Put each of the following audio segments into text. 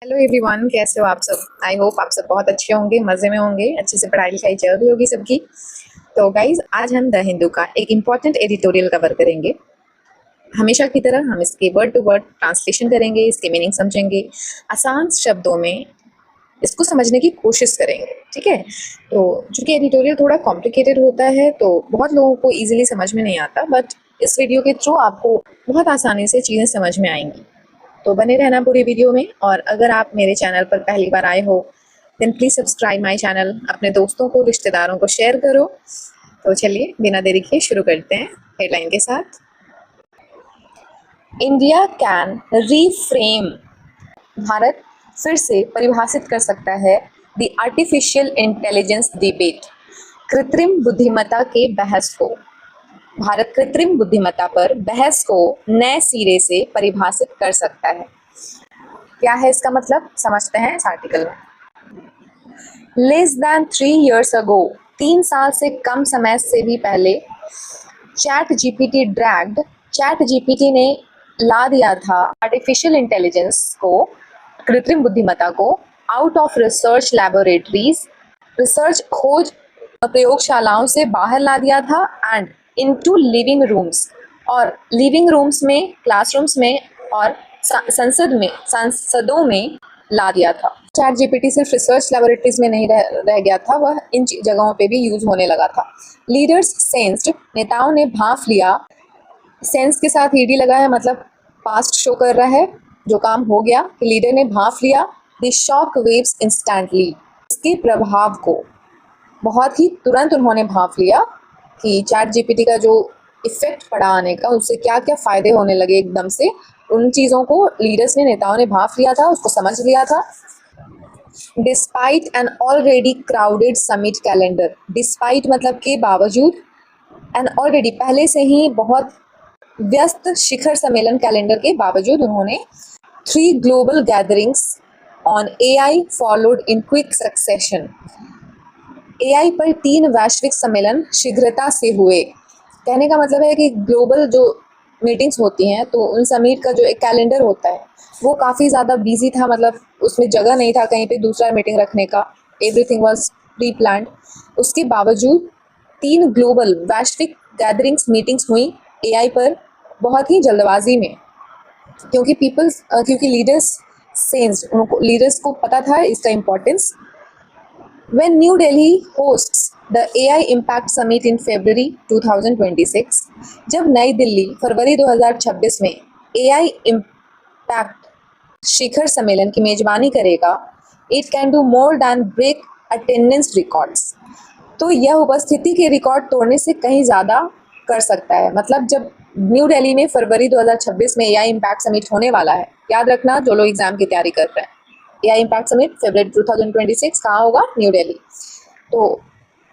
Hello everyone, कैसे हो आप सब। आई होप आप सब बहुत अच्छे होंगे, मज़े में होंगे, अच्छे से पढ़ाई लिखाई चल रही होगी सबकी। तो गाइज, आज हम द हिंदू का एक इम्पॉर्टेंट एडिटोरियल कवर करेंगे। हमेशा की तरह हम इसके वर्ड टू वर्ड ट्रांसलेशन करेंगे, इसके मीनिंग समझेंगे, आसान शब्दों में इसको समझने की कोशिश करेंगे। ठीक है। तो चूंकि एडिटोरियल थोड़ा कॉम्प्लिकेटेड होता है तो बहुत लोगों को ईजिली समझ में नहीं आता, बट इस वीडियो के थ्रू आपको बहुत आसानी से चीज़ें समझ में आएंगी। तो बने रहना पूरी वीडियो में। और अगर आप मेरे चैनल पर पहली बार आए हो then please subscribe my channel, अपने दोस्तों को, रिश्तेदारों को शेयर करो। तो चलिए बिना देरी के शुरू करते हैं हेडलाइन के साथ। इंडिया कैन रीफ्रेम, भारत फिर से परिभाषित कर सकता है द आर्टिफिशियल इंटेलिजेंस डिबेट, कृत्रिम बुद्धिमत्ता के बहस को। भारत कृत्रिम बुद्धिमत्ता पर बहस को नए सिरे से परिभाषित कर सकता है। क्या है इसका मतलब, समझते हैं इस आर्टिकल में। लेस देन 3 years अगो, 3 साल से कम समय से भी पहले, चैट जीपीटी ने ला दिया था आर्टिफिशियल इंटेलिजेंस को, कृत्रिम बुद्धिमत्ता को, out of research laboratories, research खोज प्रयोगशालाओं से बाहर ला दिया था, एंड इनटू लिविंग रूम्स, और लिविंग रूम्स में, क्लासरूम्स में और संसदों में ला दिया था। चैट जीपीटी सिर्फ रिसर्च लैबोरेटरीज में नहीं रह गया था, वह इन जगहों पे भी यूज होने लगा था। लीडर्स सेंस्ड, नेताओं ने भांफ लिया। सेंस के साथ ईडी लगा है, मतलब पास्ट शो कर रहा है, जो काम हो गया कि लीडर ने भांफ लिया। द शॉक वेव्स इंस्टेंटली, इसके प्रभाव को बहुत ही तुरंत उन्होंने भांफ लिया कि चैट जीपीटी का जो इफेक्ट पड़ा आने का, उससे क्या क्या फायदे होने लगे एकदम से, उन चीज़ों को लीडर्स ने, नेताओं ने भांफ लिया था, उसको समझ लिया था। Despite an already crowded summit calendar, despite मतलब के बावजूद, एन ऑलरेडी पहले से ही बहुत व्यस्त शिखर सम्मेलन कैलेंडर के बावजूद उन्होंने 3 global gatherings on AI followed in quick succession, AI पर 3 वैश्विक सम्मेलन शीघ्रता से हुए। कहने का मतलब है कि ग्लोबल जो मीटिंग्स होती हैं तो उन समिट का जो एक कैलेंडर होता है वो काफ़ी ज़्यादा बिजी था, मतलब उसमें जगह नहीं था कहीं पे दूसरा मीटिंग रखने का, एवरीथिंग वाज प्री प्लान्ड। उसके बावजूद 3 ग्लोबल वैश्विक गैदरिंग्स, मीटिंग्स हुई एआई पर बहुत ही जल्दबाजी में, क्योंकि लीडर्स सेंस्ड, उनको लीडर्स को पता था इसका importance. When New Delhi hosts the AI Impact Summit in February 2026, जब नई दिल्ली फरवरी 2026 में AI Impact शिखर सम्मेलन की मेजबानी करेगा, it can do more than break attendance records, तो यह उपस्थिति के रिकॉर्ड तोड़ने से कहीं ज़्यादा कर सकता है। मतलब जब न्यू दिल्ली में फरवरी 2026 में AI Impact Summit होने वाला है, याद रखना जो लोग एग्जाम की तैयारी कर रहे हैं, AI Impact Summit फरवरी 2026 कहाँ होगा, न्यू दिल्ली। तो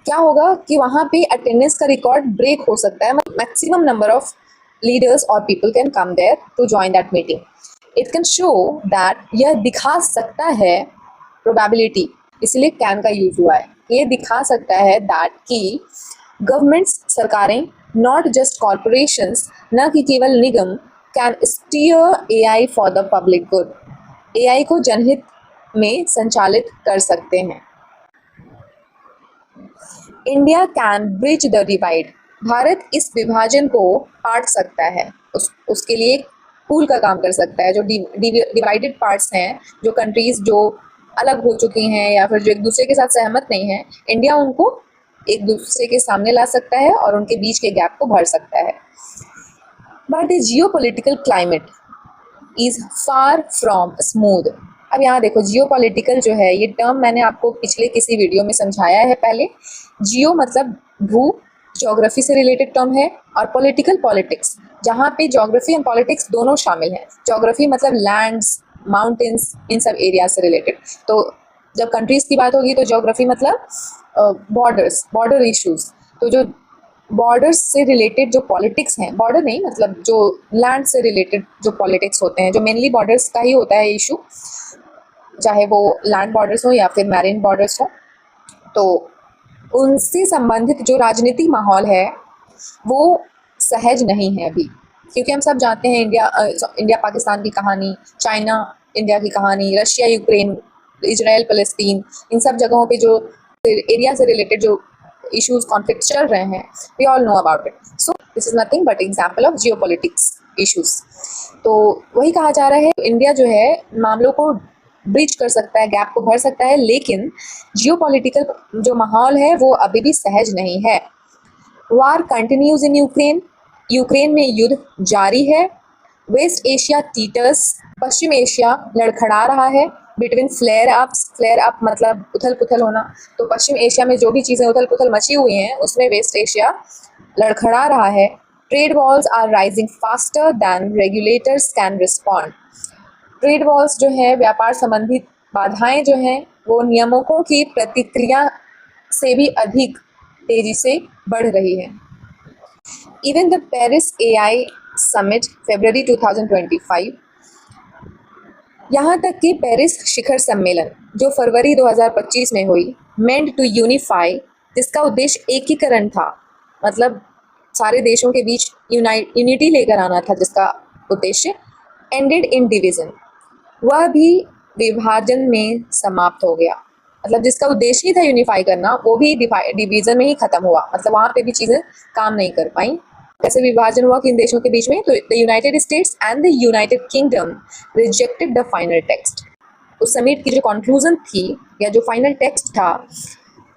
क्या होगा कि वहाँ पे अटेंडेंस का रिकॉर्ड ब्रेक हो सकता है, मैक्सिमम नंबर ऑफ लीडर्स और people can come there to join that meeting. It can show that, यह दिखा सकता है, प्रोबेबिलिटी, इसलिए कैन का यूज हुआ है, ये दिखा सकता है दैट कि गवर्नमेंट्स, सरकारें, नॉट जस्ट कॉरपोरेशंस, न कि केवल निगम, can steer AI for the public good, AI को जनहित में संचालित कर सकते हैं। India can bridge the divide, भारत इस विभाजन को काट सकता है, उसके लिए पुल का काम कर सकता है। जो डिवाइडेड पार्ट्स हैं, जो कंट्रीज जो अलग हो चुकी हैं या फिर जो एक दूसरे के साथ सहमत नहीं है, इंडिया उनको एक दूसरे के सामने ला सकता है और उनके बीच के गैप को भर सकता है। But the geopolitical climate is far from smooth. अब यहाँ देखो, जियोपॉलिटिकल जो है, ये टर्म मैंने आपको पिछले किसी वीडियो में समझाया है पहले। जियो मतलब भू, ज्योग्राफी से रिलेटेड टर्म है, और पॉलिटिकल पॉलिटिक्स, जहाँ पे ज्योग्राफी एंड पॉलिटिक्स दोनों शामिल हैं। ज्योग्राफी मतलब लैंड्स, माउंटेन्स, इन सब एरिया से रिलेटेड। तो जब कंट्रीज की बात होगी तो ज्योग्राफी मतलब बॉर्डर्स, बॉर्डर इश्यूज। तो जो बॉर्डर्स से रिलेटेड जो पॉलिटिक्स हैं, बॉर्डर नहीं मतलब जो लैंड से रिलेटेड जो पॉलिटिक्स होते हैं, जो मेनली बॉर्डर्स का ही होता है इशू, चाहे वो लैंड बॉर्डर्स हो या फिर मैरीन बॉर्डर्स हो, तो उनसे संबंधित जो राजनीतिक माहौल है वो सहज नहीं है अभी। क्योंकि हम सब जानते हैं इंडिया पाकिस्तान की कहानी, चाइना इंडिया की कहानी, रशिया यूक्रेन, इजराइल पैलेस्टीन, इन सब जगहों पे जो एरिया से रिलेटेड जो इश्यूज कॉन्फ्लिक्ट चल रहे हैं, we all know about it. So this is nothing but example of geopolitics issues. तो वही कहा जा रहा है, इंडिया जो है मामलों को ब्रिज कर सकता है, गैप को भर सकता है, लेकिन जियोपॉलिटिकल जो माहौल है वो अभी भी सहज नहीं है. वार कंटिन्यूज इन यूक्रेन, यूक्रेन में युद्ध जारी है. वेस्ट एशिया टीटर्स, पश्चिम एशिया लड़खड़ा रहा है बिटवीन फ्लेयर अप मतलब उथल पुथल होना. तो पश्चिम एशिया में जो भी चीज़ें उथल पुथल मची हुई हैं उसमें वेस्ट एशिया लड़खड़ा रहा है. Trade walls are rising faster than regulators can respond. Trade walls जो है, व्यापार संबंधित बाधाएं जो हैं, वो नियमों की प्रतिक्रिया से भी अधिक तेजी से बढ़ रही है. Even the Paris AI summit February 2025, यहाँ तक कि पेरिस शिखर सम्मेलन जो फरवरी 2025 में हुई, मेंट टू यूनिफाई, जिसका उद्देश्य एकीकरण था, मतलब सारे देशों के बीच यूनिटी लेकर आना था, जिसका उद्देश्य एंडेड इन डिवीजन, वह भी विभाजन में समाप्त हो गया. मतलब जिसका उद्देश्य ही था यूनिफाई करना, वो भी डिवीजन में ही खत्म हुआ. मतलब वहाँ पे भी चीज़ें काम नहीं कर पाई. कैसे विभाजन हुआ किन देशों के बीच में? तो the United states and the United kingdom rejected the final text. उस समिट की जो कंक्लूजन थी या जो फाइनल टेक्स्ट था,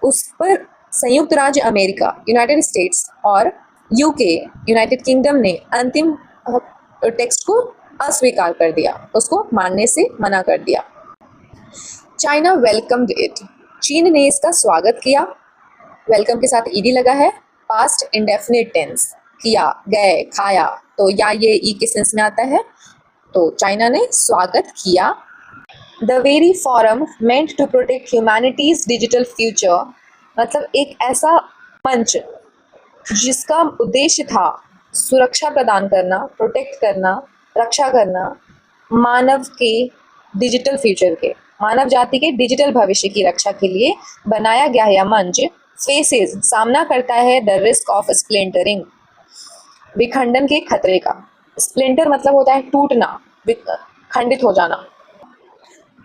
उस पर संयुक्त राज्य अमेरिका, यूनाइटेड स्टेट्स और यूके, यूनाइटेड किंगडम ने अंतिम टेक्स्ट को अस्वीकार कर दिया, उसको मानने से मना कर दिया. चाइना वेलकम्ड इट, चीन ने इसका स्वागत किया. वेलकम के साथ ईडी लगा है, पास्ट इंडेफिनिट टेंस, किया, गए, खाया, तो या ये ई के सेंस में आता है. तो चाइना ने स्वागत किया. The very forum meant to protect humanity's digital future, मतलब एक ऐसा मंच जिसका उद्देश्य था सुरक्षा प्रदान करना, प्रोटेक्ट करना, रक्षा करना मानव के डिजिटल फ्यूचर के, मानव जाति के डिजिटल भविष्य की रक्षा के लिए बनाया गया यह मंच फेसेस, सामना करता है द रिस्क ऑफ स्प्लिंटरिंग, विखंडन के खतरे का. स्प्लिंटर मतलब होता है टूटना, खंडित हो जाना.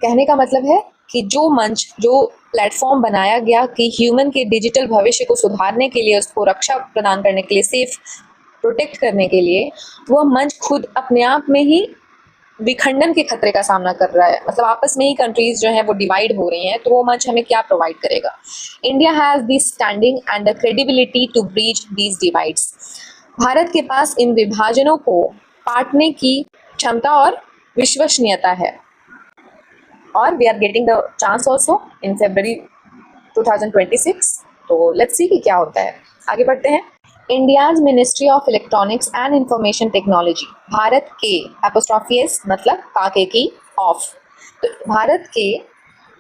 कहने का मतलब है कि जो मंच, जो प्लेटफॉर्म बनाया गया कि ह्यूमन के डिजिटल भविष्य को सुधारने के लिए, उसको रक्षा प्रदान करने के लिए, सेफ प्रोटेक्ट करने के लिए, वह मंच खुद अपने आप में ही विखंडन के खतरे का सामना कर रहा है. मतलब आपस में ही कंट्रीज जो हैं वो डिवाइड हो रही हैं, तो वो मंच हमें क्या प्रोवाइड करेगा? India has the standing and the credibility to breach these divides. Bharat के पास इन विभाजनों को पाटने की क्षमता और विश्वसनीयता है. और we are getting the chance also in February 2026. तो लेट्स सी कि क्या होता है. आगे बढ़ते हैं. India's ministry of electronics and information technology, Bharat के एपोस्ट्रॉफी एस मतलब काके की ऑफ, तो भारत के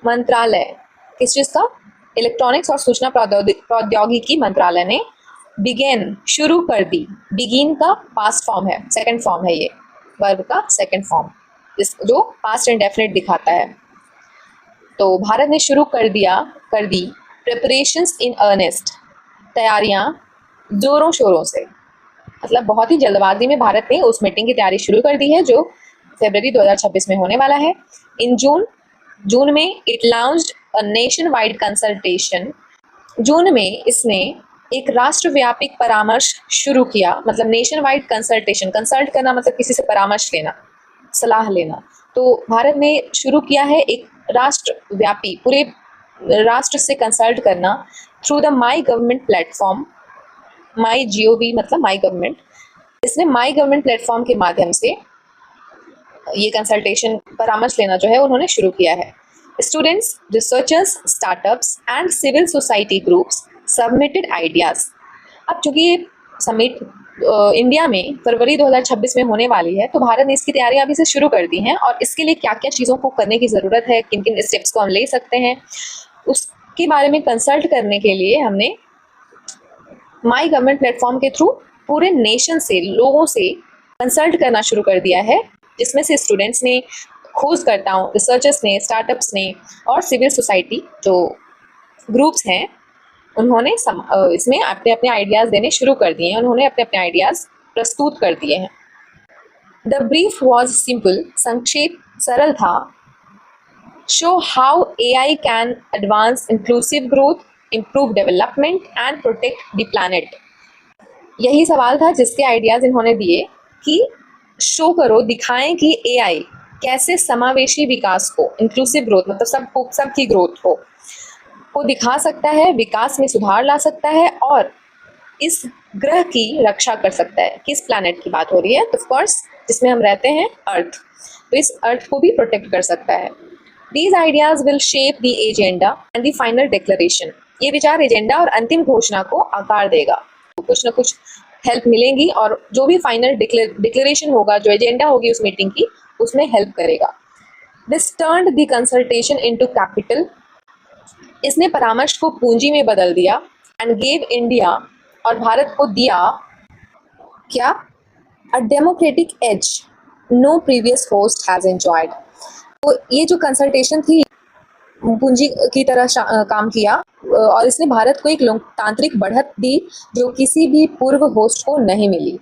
मंत्रालय किस चीज़ का? इलेक्ट्रॉनिक्स और सूचना प्रौद्योगिकी मंत्रालय ने बिगेन शुरू कर दी. बिगिन का पास्ट फॉर्म है, सेकंड फॉर्म है, ये वर्ब का सेकंड फॉर्म जो पास्ट इंडेफिनिट दिखाता है. तो भारत ने शुरू कर दी प्रिपरेशंस इन अर्नेस्ट, तैयारियां जोरों शोरों से. मतलब बहुत ही जल्दबाजी में भारत ने उस मीटिंग की तैयारी शुरू कर दी है जो फरवरी 2026 में होने वाला है. इन जून में it launched a nationwide consultation, जून में इसने एक राष्ट्रव्यापी परामर्श शुरू किया. मतलब नेशन वाइड कंसल्टेशन, कंसल्ट करना मतलब किसी से परामर्श लेना, सलाह लेना. तो भारत ने शुरू किया है एक राष्ट्रव्यापी, पूरे राष्ट्र से कंसल्ट करना through the my government platform. My GOV मतलब माई गवर्नमेंट. इसने माई गवर्नमेंट प्लेटफॉर्म के माध्यम से ये कंसल्टेशन, परामर्श लेना जो है उन्होंने शुरू किया है. Students, researchers, startups and civil society groups submitted ideas. अब चूंकि ये समिट इंडिया में फरवरी 2026 में होने वाली है, तो भारत ने इसकी तैयारियां अभी से शुरू कर दी हैं. और इसके लिए क्या क्या चीज़ों को करने की ज़रूरत है, किन किन स्टेप्स को हम ले सकते हैं, उसके बारे में कंसल्ट करने के लिए हमने माई गवर्नमेंट प्लेटफॉर्म के थ्रू पूरे नेशन से, लोगों से कंसल्ट करना शुरू कर दिया है, जिसमें से स्टूडेंट्स ने, खोजकर्ताओं, रिसर्चर्स ने, स्टार्टअप्स ने और सिविल सोसाइटी जो ग्रुप्स हैं, उन्होंने इसमें अपने अपने आइडियाज़ देने शुरू कर दिए हैं. उन्होंने अपने अपने आइडियाज़ प्रस्तुत कर दिए हैं. द ब्रीफ वॉज सिंपल, संक्षेप सरल था। Show how AI can advance inclusive growth, improve development and protect the planet. यही सवाल था जिसके आइडियाज इन्होंने दिए कि शो करो, दिखाएं कि AI कैसे समावेशी विकास को, इंक्लूसिव ग्रोथ मतलब सबकी ग्रोथ को दिखा सकता है, विकास में सुधार ला सकता है और इस ग्रह की रक्षा कर सकता है। किस प्लैनेट की बात हो रही है? तो ऑफकोर्स जिसमें हम रहते हैं, अर्थ, तो इस अर्थ को भी प्रोटेक्ट कर सकता है। These ideas will shape the agenda and the final declaration. ये विचार एजेंडा और अंतिम घोषणा को आकार देगा। तो कुछ ना कुछ हेल्प मिलेंगी और जो भी फाइनल डिक्लेरेशन होगा, जो एजेंडा होगी उस मीटिंग की, उसमें हेल्प करेगा। This turned the consultation into capital. इसने परामर्श को पूंजी में बदल दिया and gave India और भारत को दिया क्या? A democratic edge no previous host has enjoyed. तो ये जो कंसल्टेशन थी पूंजी की तरह काम किया और इसने भारत को एक लोकतांत्रिक बढ़त दी जो किसी भी पूर्व होस्ट को नहीं मिली।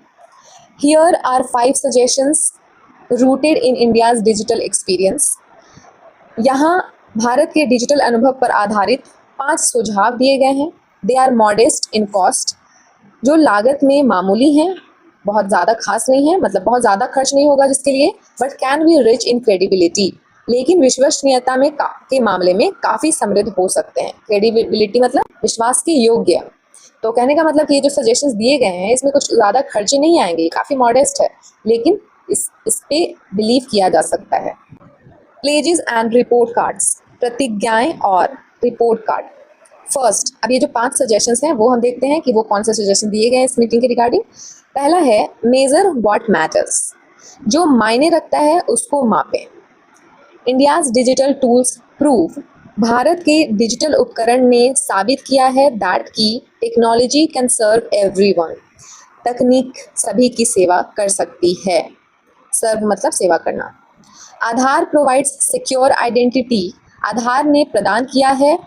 Here are 5 suggestions rooted in India's digital experience. यहाँ भारत के डिजिटल अनुभव पर आधारित 5 सुझाव दिए गए हैं। They are modest in cost, जो लागत में मामूली हैं, बहुत ज़्यादा खास नहीं है, मतलब बहुत ज़्यादा खर्च नहीं होगा जिसके लिए, but can be rich in credibility, लेकिन विश्वसनीयता में के मामले में काफ़ी समृद्ध हो सकते हैं। क्रेडिबिलिटी मतलब विश्वास के योग्य। तो कहने का मतलब कि ये जो सजेशंस दिए गए हैं इसमें कुछ ज़्यादा खर्चे नहीं आएंगे, काफ़ी मॉडेस्ट है, लेकिन इस पे बिलीव किया जा सकता है। प्लेजेस एंड रिपोर्ट कार्ड्स, प्रतिज्ञाएं और रिपोर्ट कार्ड। फर्स्ट, अब ये जो 5 सजेशंस हैं वो हम देखते हैं कि वो कौन से सजेशन दिए गए हैं इस मीटिंग के रिगार्डिंग। पहला है मेजर व्हाट मैटर्स, जो मायने रखता है उसको मापें। India's digital tools prove, Bharat के डिजिटल उपकरण ने साबित किया है दैट की टेक्नोलॉजी कैन सर्व एवरीवन, तकनीक सभी की सेवा कर सकती है। सर्व मतलब सेवा करना। Aadhaar provides secure identity, Aadhaar ने प्रदान किया है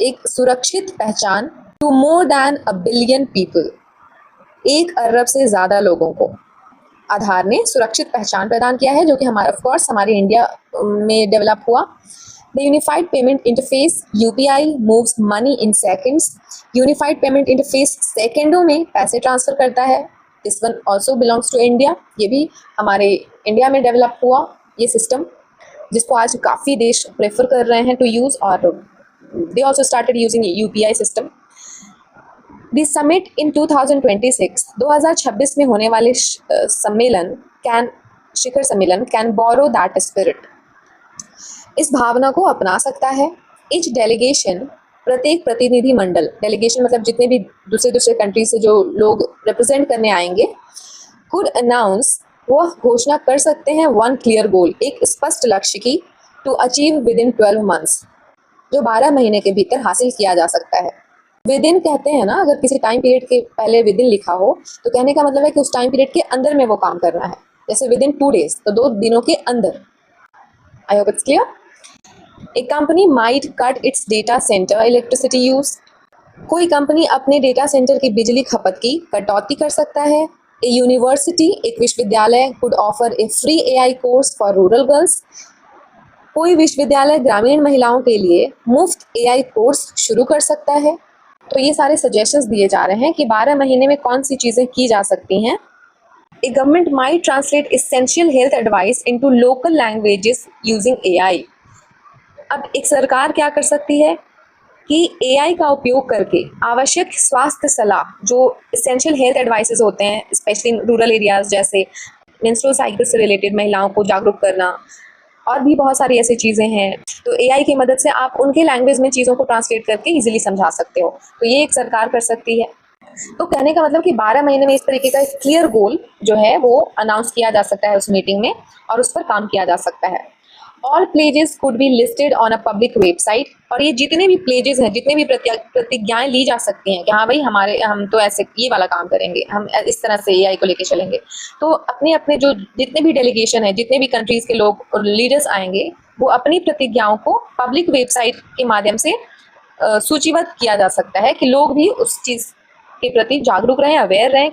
एक सुरक्षित पहचान to more than a billion people, 1 अरब से ज़्यादा लोगों को आधार ने सुरक्षित पहचान प्रदान किया है, जो कि हमारा ऑफ कोर्स हमारे इंडिया में डेवलप हुआ। The unified payment interface UPI moves money in seconds, unified payment interface सेकंडों में पैसे ट्रांसफर करता है। This one also belongs to India, ये भी हमारे इंडिया में डेवलप हुआ ये सिस्टम, जिसको आज काफ़ी देश प्रेफर कर रहे हैं टू यूज़, और they also started using UPI system. The summit in 2026 में होने वाले शिखर सम्मेलन कैन बोरो दैट स्पिरिट, इस भावना को अपना सकता है। इच डेलीगेशन, प्रत्येक प्रतिनिधि मंडल, डेलीगेशन मतलब जितने भी दूसरे कंट्री से जो लोग रिप्रेजेंट करने आएंगे, कुड अनाउंस, वो घोषणा कर सकते हैं 1 क्लियर गोल, एक स्पष्ट लक्ष्य की, to achieve within 12 months, जो 12 महीने के भीतर हासिल किया जा सकता है। विद इन कहते हैं ना, अगर किसी टाइम पीरियड के पहले विद इन लिखा हो तो कहने का मतलब है कि उस टाइम पीरियड के अंदर में वो काम करना है। जैसे विद इन 2 डेज, तो 2 दिनों के अंदर। I hope it's clear. A company might cut it's data centre electricity use, कोई कंपनी अपने डेटा सेंटर की बिजली खपत की कटौती कर सकता है। ए यूनिवर्सिटी, एक विश्वविद्यालय, could offer A free AI course for rural girls, कोई विश्वविद्यालय ग्रामीण महिलाओं के लिए मुफ्त AI कोर्स शुरू कर सकता है। तो ये सारे सजेशंस दिए जा रहे हैं कि 12 महीने में कौन सी चीज़ें की जा सकती हैं। A government might translate essential health advice into local languages using AI। अब एक सरकार क्या कर सकती है कि AI का उपयोग करके आवश्यक स्वास्थ्य सलाह, जो एसेंशियल हेल्थ एडवाइसेस होते हैं स्पेशली इन रूरल एरियाज, जैसे मेंस्ट्रुअल साइकिल से रिलेटेड महिलाओं को जागरूक करना, और भी बहुत सारी ऐसी चीज़ें हैं, तो AI की मदद से आप उनके लैंग्वेज में चीज़ों को ट्रांसलेट करके इजीली समझा सकते हो। तो ये एक सरकार कर सकती है। तो कहने का मतलब कि 12 महीने में इस तरीके का एक क्लियर गोल जो है वो अनाउंस किया जा सकता है उस मीटिंग में, और उस पर काम किया जा सकता है। All pledges could be listed on a public website, और ये जितने भी प्लेजेस हैं, जितने भी प्रतिज्ञाएं ली जा सकती हैं कि हाँ भाई हम तो ऐसे ये वाला काम करेंगे, हम इस तरह से AI को लेके चलेंगे, तो अपने अपने जो जितने भी डेलीगेशन है, जितने भी कंट्रीज के लोग और लीडर्स आएंगे, वो अपनी प्रतिज्ञाओं को पब्लिक वेबसाइट के माध्यम से सूचीबद्ध किया जा सकता है कि लोग भी उस चीज़ के प्रति जागरूक रहें, अवेयर रहें,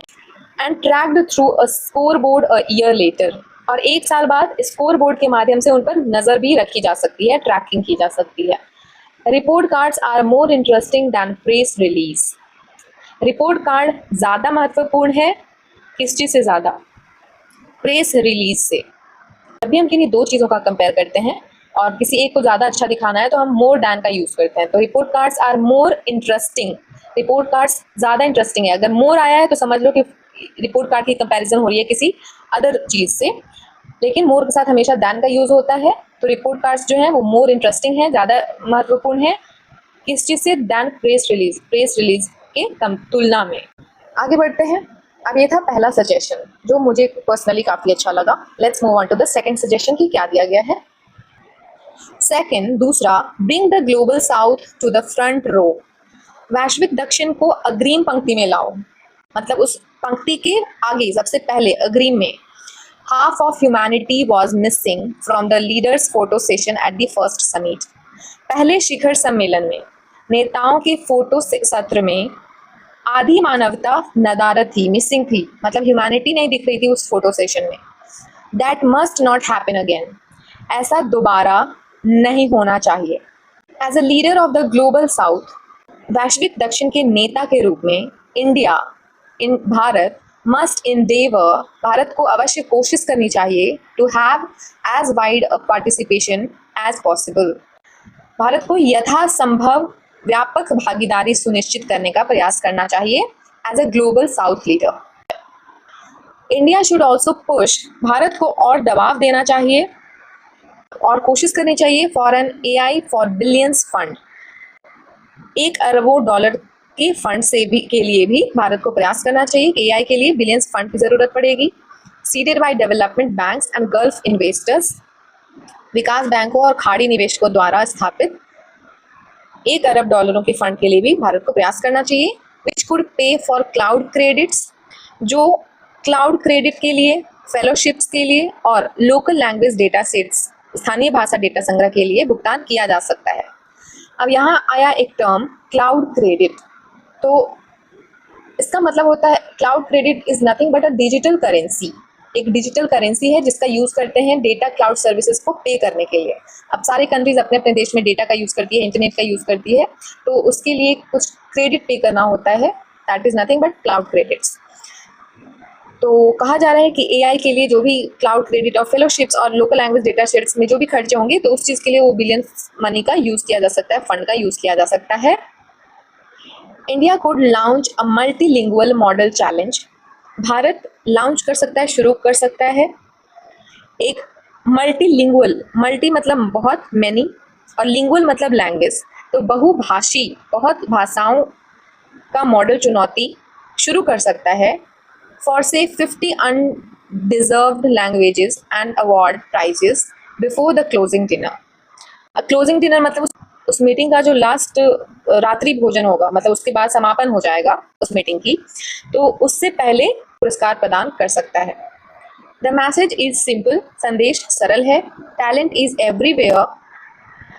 and tracked through a score board a year later. और 1 साल बाद स्कोर बोर्ड के माध्यम से उन पर नजर भी रखी जा सकती है, ट्रैकिंग की जा सकती है। Report cards are more interesting than press release. Report card ज्यादा महत्वपूर्ण है किस चीज से ज्यादा? प्रेस रिलीज से। जब भी हम किन्हीं दो चीजों का कंपेयर करते हैं और किसी एक को ज्यादा अच्छा दिखाना है तो हम मोर दैन का यूज करते हैं। तो report cards are more interesting, report cards ज्यादा इंटरेस्टिंग है। अगर मोर आया है तो समझ लो कि रिपोर्ट कार्ड की कंपैरिजन हो रही है किसी अदर चीज से, लेकिन मोर के साथ हमेशा दैन का यूज होता है। तो रिपोर्ट कार्ड्स जो है वो मोर इंटरेस्टिंग है, ज्यादा महत्वपूर्ण है किस चीज से? Than press release, press release के तुलना में। आगे बढ़ते हैं। अब ये था पहला सजेशन जो मुझे पर्सनली काफी अच्छा लगा। Let's move on to the second suggestion की क्या दिया गया है। सेकंड, दूसरा, bring the global south to the front row. वैश्विक दक्षिण को अग्रिम पंक्ति में लाओ, मतलब उस पंक्ति के आगे सबसे पहले अग्रिम में। Half of humanity was missing from the leaders photo session at the first summit. पहले शिखर सम्मेलन में नेताओं के फोटो सत्र में आधी मानवता नदारद थी, मिसिंग थी, मतलब ह्यूमैनिटी नहीं दिख रही थी उस फोटो सेशन में। That must not happen again, ऐसा दोबारा नहीं होना चाहिए। As a leader of the global south, वैश्विक दक्षिण के नेता के रूप में India, Bharat must endeavor, Bharat को अवश्य कोशिश करनी चाहिए to have as wide a participation as possible. Bharat को यथासंभव व्यापक भागीदारी सुनिश्चित करने का प्रयास करना चाहिए as a global south leader. India should also push, Bharat को और दबाव देना चाहिए और कोशिश करनी चाहिए for an AI for billions fund. 1 अरबों डॉलर के फंड से भी के लिए भी भारत को प्रयास करना चाहिए। AI के लिए बिलियंस फंड की जरूरत पड़ेगी। Seeded by development banks and Gulf investors, विकास बैंकों और खाड़ी निवेशकों द्वारा स्थापित 1 अरब डॉलरों के फंड के लिए भी भारत को प्रयास करना चाहिए। विच कुड पे फॉर क्लाउड क्रेडिट्स, जो क्लाउड क्रेडिट के लिए, फेलोशिप्स के लिए और लोकल लैंग्वेज डेटा सेट्स, स्थानीय भाषा डेटा संग्रह के लिए भुगतान किया जा सकता है। अब यहाँ आया एक टर्म क्लाउड क्रेडिट। तो इसका मतलब होता है cloud credit is nothing but a digital currency, एक डिजिटल करेंसी है जिसका यूज करते हैं डेटा क्लाउड सर्विसेज को पे करने के लिए। अब सारे कंट्रीज अपने अपने देश में डेटा का यूज करती है, इंटरनेट का यूज करती है, तो उसके लिए कुछ क्रेडिट पे करना होता है। That is nothing but cloud credits. तो कहा जा रहा है कि AI के लिए जो भी क्लाउड क्रेडिट और फेलोशिप्स और लोकल लैंग्वेज डेटा सेट्स में जो भी खर्चे होंगे तो उस चीज के लिए वो बिलियन मनी का यूज किया जा सकता है, फंड का यूज किया जा सकता है। India could launch a multilingual model challenge, Bharat launch कर सकता है, शुरू कर सकता है एक मल्टीलिंगुअल, मल्टी मतलब बहुत, मैनी, और लिंगुअल मतलब लैंग्वेज, तो बहुभाषी, बहुत भाषाओं का मॉडल चुनौती शुरू कर सकता है फॉर से 50 underserved languages and award prizes before the closing dinner. Closing dinner मतलब उस मीटिंग का जो लास्ट रात्रि भोजन होगा, मतलब उसके बाद समापन हो जाएगा उस मीटिंग की, तो उससे पहले पुरस्कार प्रदान कर सकता है। द मैसेज इज सिंपल, संदेश सरल है। टैलेंट इज एवरीवेयर,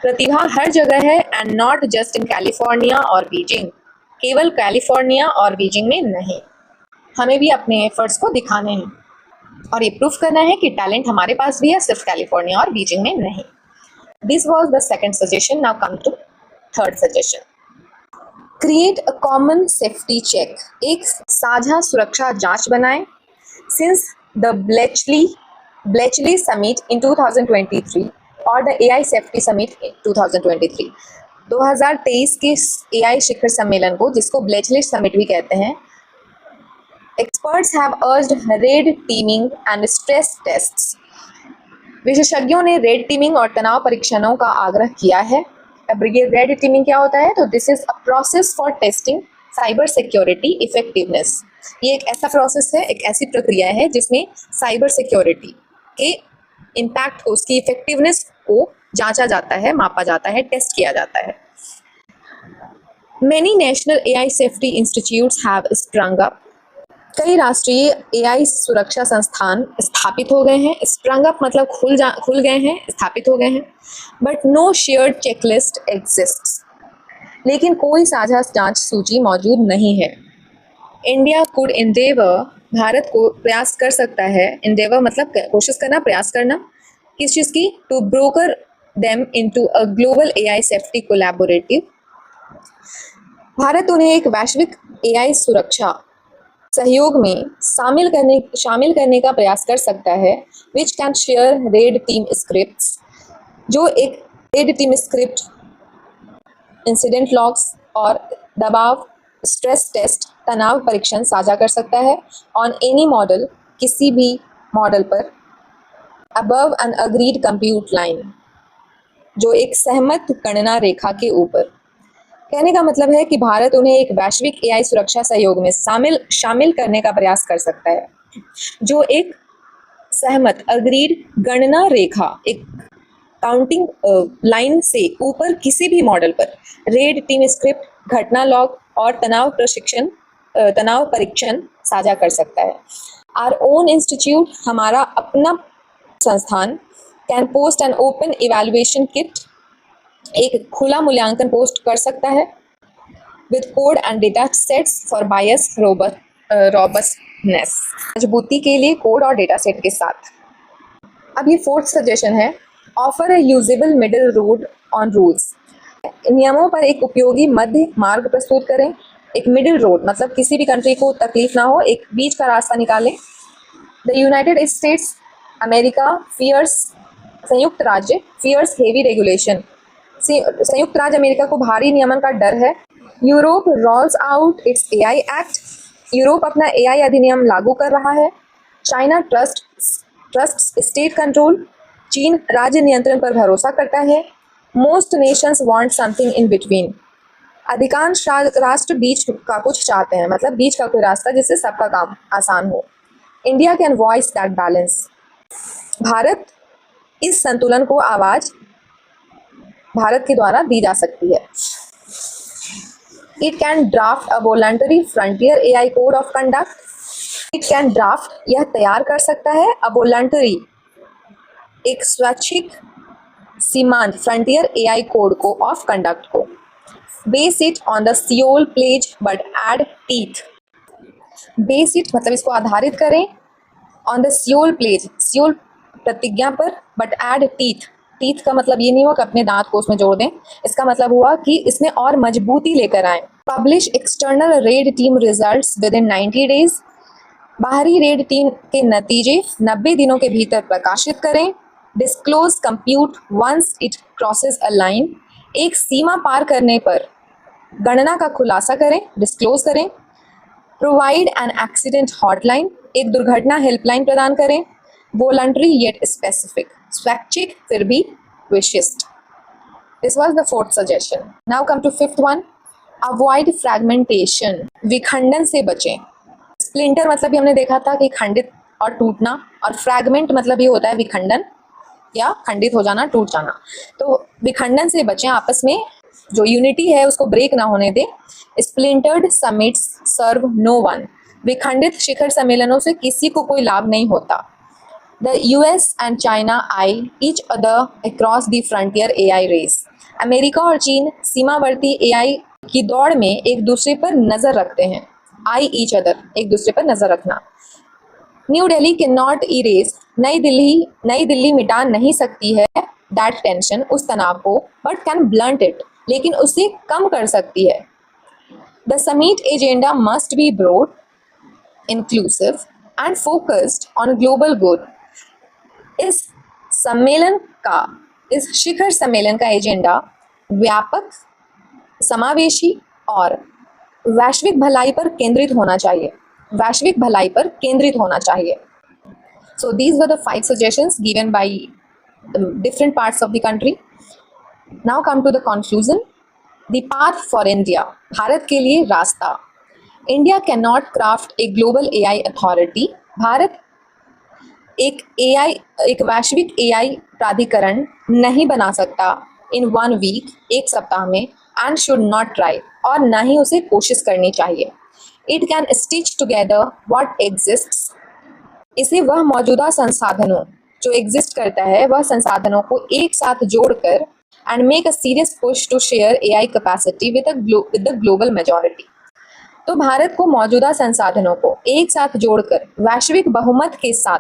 प्रतिभा हर जगह है, and not just in California और बीजिंग, केवल कैलिफोर्निया और बीजिंग में नहीं। हमें भी अपने एफर्ट्स को दिखाने हैं और ये प्रूफ करना है कि टैलेंट हमारे पास भी है, सिर्फ कैलिफोर्निया और बीजिंग में नहीं। This was the second suggestion. Now come to third suggestion. Create a common safety check. एक साझा सुरक्षा जांच बनाएं। Since the Bletchley Summit in 2023 और the AI Safety Summit in 2023, 2023 के AI शिखर सम्मेलन को, जिसको ब्लेचली समिट भी कहते हैं, experts have urged red teaming and stress tests. विशेषज्ञों ने रेड टीमिंग और तनाव परीक्षणों का आग्रह किया है। अब ये रेड टीमिंग क्या होता है? तो this is a process for testing cyber security effectiveness. ये एक ऐसा प्रोसेस है, एक ऐसी प्रक्रिया है जिसमें साइबर सिक्योरिटी के इम्पैक्ट को, उसकी इफेक्टिवनेस को जांचा जाता है, मापा जाता है, टेस्ट किया जाता है। Many national AI safety institutes have sprung up. कई राष्ट्रीय AI सुरक्षा संस्थान स्थापित हो गए हैं। स्प्रंग अप मतलब खुल गए हैं, स्थापित हो गए हैं। But no shared checklist exists, लेकिन कोई साझा जांच सूची मौजूद नहीं है। इंडिया कुड endeavor, भारत को प्रयास कर सकता है, endeavor मतलब कोशिश करना, प्रयास करना, किस चीज़ की, to broker them into a global AI safety collaborative. Bharat उन्हें एक वैश्विक एआई सुरक्षा सहयोग में शामिल करने का प्रयास कर सकता है, which can share red team scripts, जो एक red team script, incident logs और दबाव स्ट्रेस टेस्ट तनाव परीक्षण साझा कर सकता है, ऑन एनी मॉडल, किसी भी मॉडल पर, above N agreed compute line, जो एक सहमत गणना रेखा के ऊपर। कहने का मतलब है कि भारत उन्हें एक वैश्विक एआई सुरक्षा सहयोग में शामिल करने का प्रयास कर सकता है, जो एक सहमत अग्रीड गणना रेखा, एक काउंटिंग लाइन से ऊपर किसी भी मॉडल पर रेड टीम स्क्रिप्ट, घटना लॉग और तनाव परीक्षण साझा कर सकता है। आवर ओन इंस्टीट्यूट, हमारा अपना संस्थान, can post an open evaluation kit, एक खुला मूल्यांकन पोस्ट कर सकता है, with code and data sets for bias robustness, मजबूती के लिए कोड और डेटा सेट के साथ। अब ये फोर्थ सजेशन है, offer A usable middle road on rules, नियमों पर एक उपयोगी मध्य मार्ग प्रस्तुत करें। एक मिडिल रोड मतलब किसी भी कंट्री को तकलीफ ना हो, एक बीच का रास्ता निकालें। द यूनाइटेड स्टेट्स अमेरिका संयुक्त राज्य फियर्स हेवी रेगुलेशन, संयुक्त राज्य अमेरिका को भारी नियमन का डर है। Europe roles out it's AI act, Europe अपना एआई अधिनियम लागू कर रहा है। चाइना ट्रस्ट स्टेट कंट्रोल, चीन राज्य नियंत्रण पर भरोसा करता है। Most Nations want something in between, अधिकांश राष्ट्र बीच का कुछ चाहते हैं, मतलब बीच का कोई रास्ता जिससे सबका काम आसान हो। India can voice that balance, Bharat इस संतुलन को आवाज भारत के द्वारा दी जा सकती है। It can draft a voluntary frontier AI code of conduct, it can draft यह तैयार कर सकता है, अ वॉलंटरी एक स्वैच्छिक सीमांत फ्रंटियर एआई कोड को ऑफ कंडक्ट को, base it on the Seoul pledge but add teeth, base it मतलब इसको आधारित करें, on the Seoul pledge Seoul प्रतिज्ञा पर, बट एड टीथ, टीथ का मतलब ये नहीं हुआ कि अपने दांत को उसमें जोड़ दें, इसका मतलब हुआ कि इसमें और मजबूती लेकर आए। Publish external red team results within 90 days, बाहरी रेड टीम के नतीजे 90 दिनों के भीतर प्रकाशित करें। Disclose compute once it crosses a line, एक सीमा पार करने पर गणना का खुलासा करें, डिस्क्लोज करें। प्रोवाइड एन एक्सीडेंट हॉटलाइन, एक दुर्घटना हेल्पलाइन प्रदान करें। वॉलंटरी येट स्पेसिफिक, स्वैच्छिक फिर भी विशिष्ट। This was the fourth suggestion. Now come to fifth one, avoid fragmentation, विखंडन से बचें। स्प्लिंटर मतलब भी हमने देखा था कि खंडित और टूटना, और फ्रैगमेंट मतलब ये होता है विखंडन या खंडित हो जाना, टूट जाना। तो विखंडन से बचें, आपस में जो यूनिटी है उसको ब्रेक ना होने दें। Splintered summits serve no one, विखंडित शिखर सम्मेलनों से किसी को कोई लाभ नहीं होता। The US and China eye each other across the frontier AI race, America और चीन सीमावर्ती एआई की दौड़ में एक दूसरे पर नजर रखते हैं। आई ईच अदर, एक दूसरे पर नजर रखना। New Delhi can not erase, नई दिल्ली मिटा नहीं सकती है दैट टेंशन, उस तनाव को, बट कैन ब्लंट इट, लेकिन उसे कम कर सकती है। The summit agenda must be broad, inclusive and focused on global good, इस शिखर सम्मेलन का एजेंडा व्यापक, समावेशी और वैश्विक भलाई पर केंद्रित होना चाहिए, वैश्विक भलाई पर केंद्रित होना चाहिए। So these were the 5 suggestions given by the different parts of the country. Now come to the conclusion. The path for India, Bharat के लिए रास्ता। India cannot craft a global AI authority. Bharat एक वैश्विक एआई प्राधिकरण नहीं बना सकता in 1 week, एक सप्ताह में, and should not try, और ना ही उसे कोशिश करनी चाहिए। It can stitch together what exists, इसे वह मौजूदा संसाधनों जो एग्जिस्ट करता है, वह संसाधनों को एक साथ जोड़कर and make a serious push to share AI capacity with the global majority. तो भारत को मौजूदा संसाधनों को एक साथ जोड़कर वैश्विक बहुमत के साथ,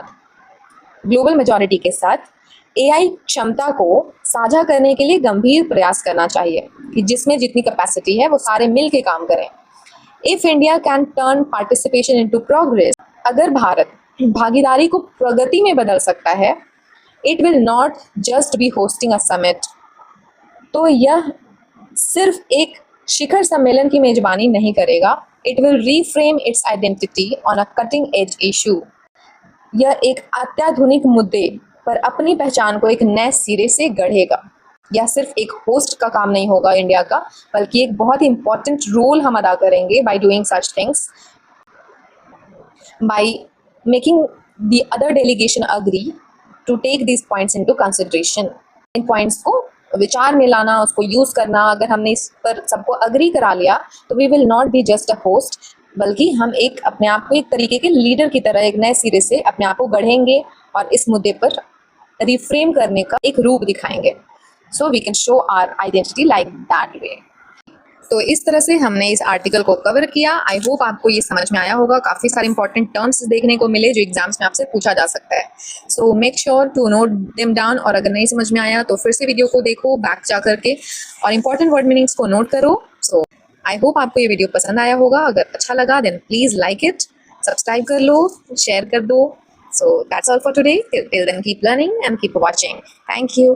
ग्लोबल मेजॉरिटी के साथ एआई क्षमता को साझा करने के लिए गंभीर प्रयास करना चाहिए कि जिसमें जितनी कैपेसिटी है वो सारे मिल के काम करें। If India can turn participation into progress, अगर भारत भागीदारी को प्रगति में बदल सकता है, it will not just be hosting a summit, तो यह सिर्फ एक शिखर सम्मेलन की मेजबानी नहीं करेगा, it will reframe it's identity on a cutting edge issue. यह एक अत्याधुनिक मुद्दे पर अपनी पहचान को एक नए सिरे से गढ़ेगा। यह सिर्फ एक होस्ट का काम नहीं होगा इंडिया का, बल्कि एक बहुत ही इंपॉर्टेंट रोल हम अदा करेंगे by doing such things, by making the other delegation agree to take this points into consideration. इन पॉइंट्स को विचार में लाना, उसको यूज करना, अगर हमने इस पर सबको अग्री करा लिया तो we will not be just a host, बल्कि हम एक अपने आप को एक तरीके के लीडर की तरह एक नए सिरे से अपने आप को गढ़ेंगे और इस मुद्दे पर रिफ्रेम करने का एक रूप दिखाएंगे। So we can show our identity like that way. तो इस तरह से हमने इस आर्टिकल को कवर किया। आई होप आपको ये समझ में आया होगा। काफ़ी सारे इंपॉर्टेंट टर्म्स देखने को मिले जो एग्जाम्स में आपसे पूछा जा सकता है। So make sure to note them down, और अगर नहीं समझ में आया तो फिर से वीडियो को देखो बैक जा करके और इंपॉर्टेंट वर्ड मीनिंग्स को नोट करो। सो आई होप आपको ये वीडियो पसंद आया होगा। अगर अच्छा लगा then please like it, subscribe कर लो, शेयर कर दो। So that's all for today. Till then keep learning and keep watching. Thank you.